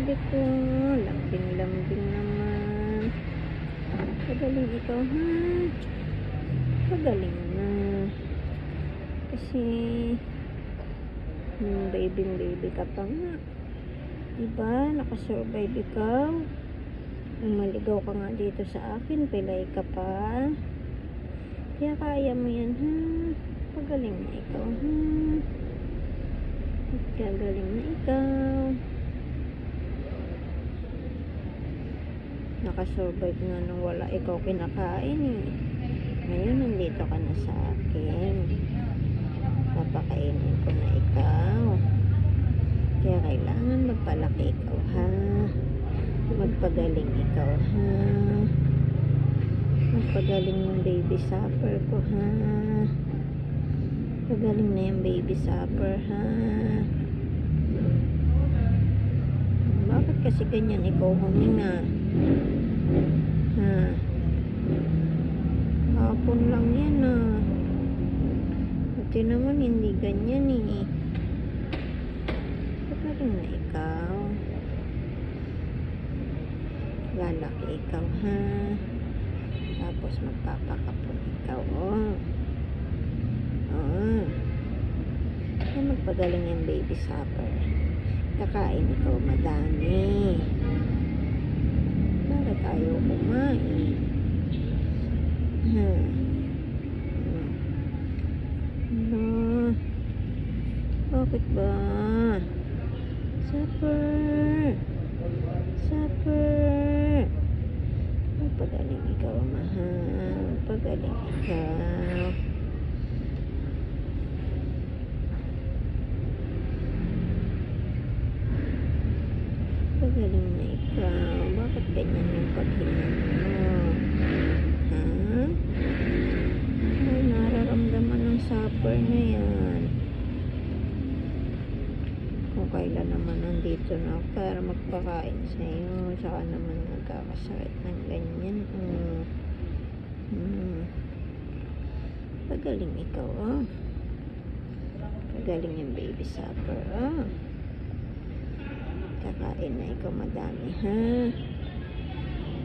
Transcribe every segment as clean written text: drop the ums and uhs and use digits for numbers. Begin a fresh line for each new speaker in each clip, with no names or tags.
baby ko. Lambing-lambing naman. Pagaling ikaw, ha? Pagaling na. Kasi, baby ka pa nga. Diba? Nakasurvive ikaw. Nung maligaw ka nga dito sa akin, pilay ka pa. Kaya kaya mo yan, ha? Pagaling na ikaw, ha? Gagaling na ikaw. Nakasurvive nga nung wala ikaw kinakain, eh. Ngayon, nandito ka na sa akin. Papakainin ko na ikaw. Kaya kailangan magpalaki ikaw, ha? Magpagaling ikaw, ha? Magpagaling yung baby supper ko, ha? Pagaling na yung baby supper, ha? Bakit kasi ganyan ikaw huminga? Ha? Hapon lang yan, ha? Pati naman hindi ganyan, eh. Pagaling na ikaw. Lalaki ikaw, ha? Tapos magpapakapon ikaw, oh. Kaya magpagaling yung baby supper. Kakain ikaw madami. Bakit ayaw kumain? Ha? Bakit ba? Supper! Supper! Magpagaling ikaw, mahal. Pagaling ikaw. Pagaling na ikaw. Bakit ganyan yung paghinga mo? Ha? Ay, nararamdaman ng supper na yan. Kung kailan naman nandito na ako para magpakain sa'yo. Saka naman nagkakasakit ng ganyan. Pagaling ikaw, oh. Pagaling yung baby supper, oh. Kakain na ikaw madami, ha?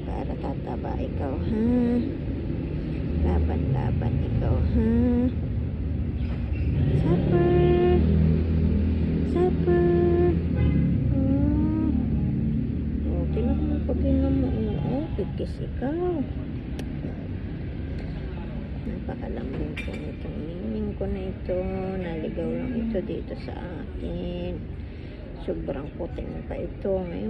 Para tataba ikaw, ha? Laban-laban ikaw, ha? Supper! Supper! Tinan mo pag-inom mo. Kikis ikaw. Napakalambing ko nitong mingming ko na ito. Naligaw lang ito dito sa akin. Sobrang puting pa ito ngayon.